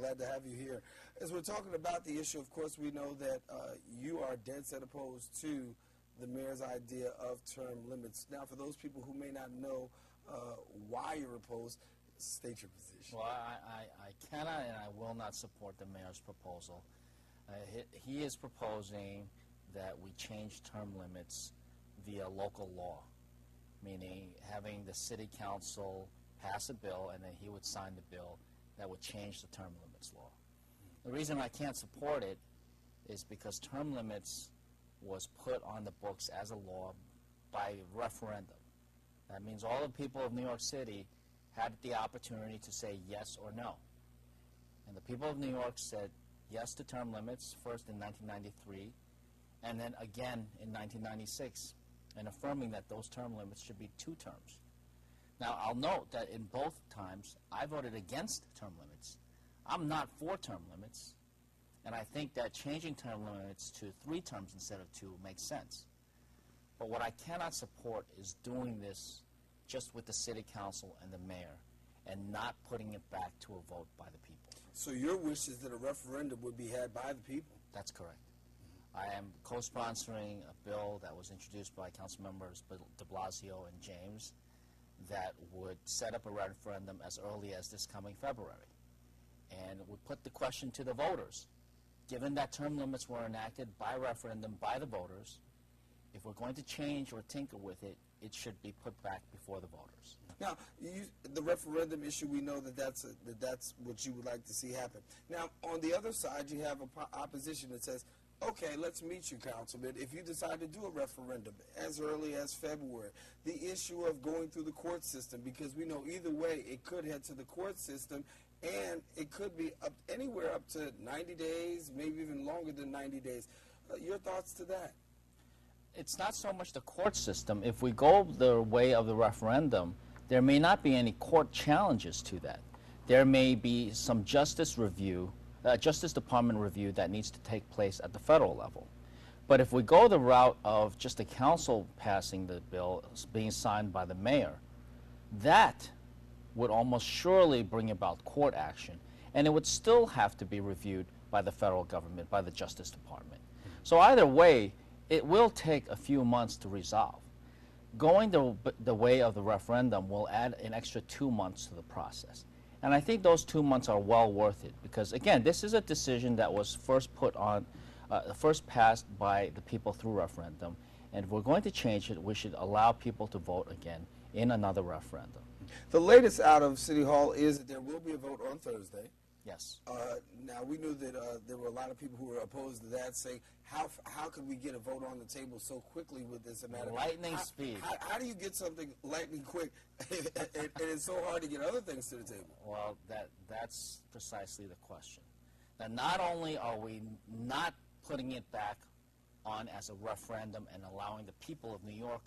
Glad to have you here. As we're talking about the issue, of course, we know that you are dead set opposed to the mayor's idea of term limits. Now, for those people who may not know why you're opposed, state your position. Well, I cannot and I will not support the mayor's proposal. He is proposing that we change term limits via local law, meaning having the city council pass a bill and then he would sign the bill that would change the term limits law. The reason I can't support it is because term limits was put on the books as a law by referendum. That means all the people of New York City had the opportunity to say yes or no. And the people of New York said yes to term limits, first in 1993, and then again in 1996, and affirming that those term limits should be 2 terms. Now, I'll note that in both times, I voted against term limits. I'm not for term limits, and I think that changing term limits to 3 terms instead of 2 makes sense. But what I cannot support is doing this just with the city council and the mayor and not putting it back to a vote by the people. So your wish is that a referendum would be had by the people? That's correct. I am co-sponsoring a bill that was introduced by council members de Blasio and James that would set up a referendum as early as this coming February. And it would put the question to the voters. Given that term limits were enacted by referendum by the voters, if we're going to change or tinker with it, it should be put back before the voters. Now, the referendum issue, we know that that's what you would like to see happen. Now, on the other side, you have opposition that says, okay, let's meet you, Councilman, if you decide to do a referendum as early as February. The issue of going through the court system, because we know either way it could head to the court system, and it could be anywhere up to 90 days, maybe even longer than 90 days. Your thoughts to that? It's not so much the court system. If we go the way of the referendum, there may not be any court challenges to that. There may be some Justice Department review that needs to take place at the federal level. But if we go the route of just the council passing the bill being signed by the mayor, that would almost surely bring about court action, and it would still have to be reviewed by the federal government, by the Justice Department. So either way, it will take a few months to resolve. Going the way of the referendum will add an extra 2 months to the process. And I think those 2 months are well worth it because, again, this is a decision that was first passed by the people through referendum. And if we're going to change it, we should allow people to vote again in another referendum. The latest out of City Hall is that there will be a vote on Thursday. Yes. Now, we knew that there were a lot of people who were opposed to that, saying, how could we get a vote on the table so quickly with this matter? Lightning speed. How do you get something lightning quick, and it's so hard to get other things to the table? Well, that's precisely the question. Now, not only are we not putting it back on as a referendum and allowing the people of New York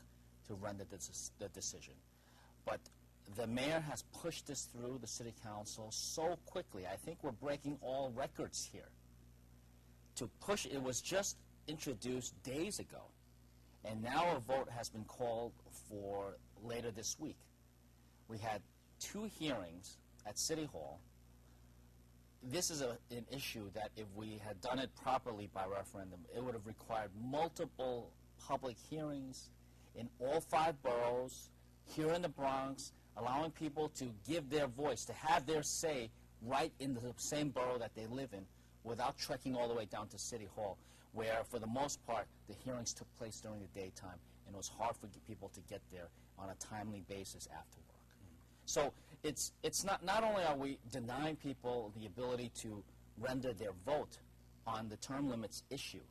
to render the decision, but the mayor has pushed this through the city council so quickly. I think we're breaking all records here. To push, it was just introduced days ago, and now a vote has been called for later this week. We had 2 hearings at City Hall. This is an issue that if we had done it properly by referendum, it would have required multiple public hearings in all 5 boroughs, here in the Bronx, allowing people to give their voice, to have their say right in the same borough that they live in without trekking all the way down to City Hall, where for the most part the hearings took place during the daytime and it was hard for people to get there on a timely basis after work. So it's not only are we denying people the ability to render their vote on the term limits issue,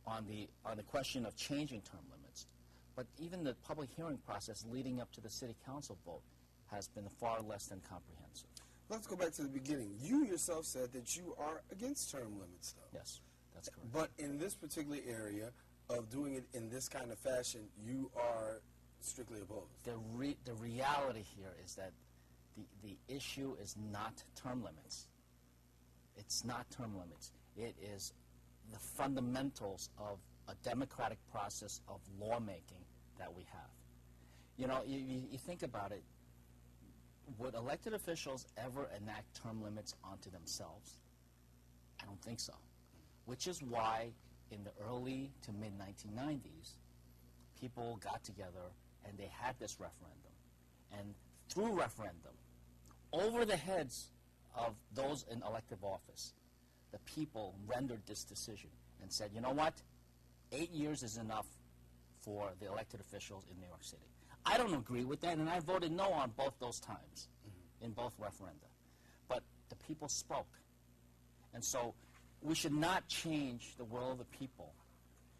on the question of changing term limits, but even the public hearing process leading up to the city council vote has been far less than comprehensive. Let's go back to the beginning. You yourself said that you are against term limits, though. Yes, that's correct. But in this particular area of doing it in this kind of fashion, you are strictly opposed. The reality here is that the issue is not term limits. It's not term limits. It is the fundamentals of a democratic process of lawmaking that we have. You know, you think about it, would elected officials ever enact term limits onto themselves? I don't think so. Which is why in the early to mid-1990s, people got together and they had this referendum. And through referendum, over the heads of those in elective office, the people rendered this decision and said, you know what? 8 years is enough for the elected officials in New York City. I don't agree with that, and I voted no on both those times, in both referenda. But the people spoke. And so we should not change the will of the people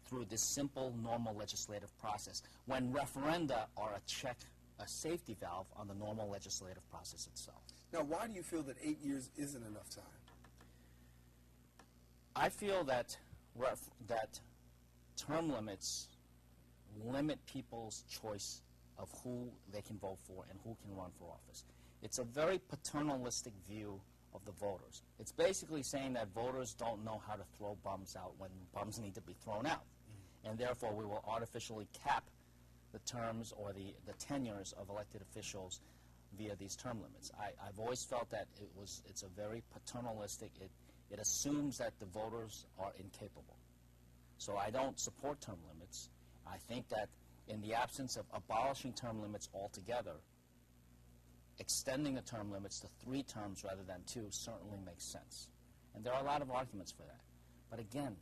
through this simple, normal legislative process when referenda are a check, a safety valve on the normal legislative process itself. Now, why do you feel that 8 years isn't enough time? I feel that term limits limit people's choice of who they can vote for and who can run for office. It's a very paternalistic view of the voters. It's basically saying that voters don't know how to throw bums out when bums need to be thrown out. And therefore, we will artificially cap the terms or the tenures of elected officials via these term limits. I've always felt that it's a very paternalistic, it assumes that the voters are incapable. So I don't support term limits. I think that in the absence of abolishing term limits altogether, extending the term limits to 3 terms rather than 2 certainly makes sense. And there are a lot of arguments for that. But again,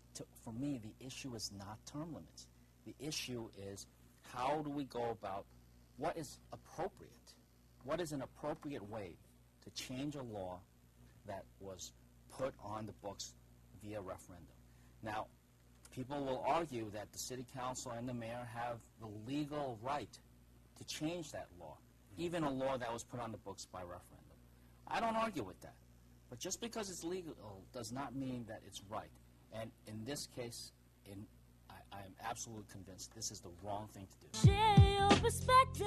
for me, the issue is not term limits. The issue is how do we go about what is appropriate? What is an appropriate way to change a law that was put on the books via referendum? Now, people will argue that the city council and the mayor have the legal right to change that law, even a law that was put on the books by referendum. I don't argue with that. But just because it's legal does not mean that it's right. And in this case, I am absolutely convinced this is the wrong thing to do. Share your perspective.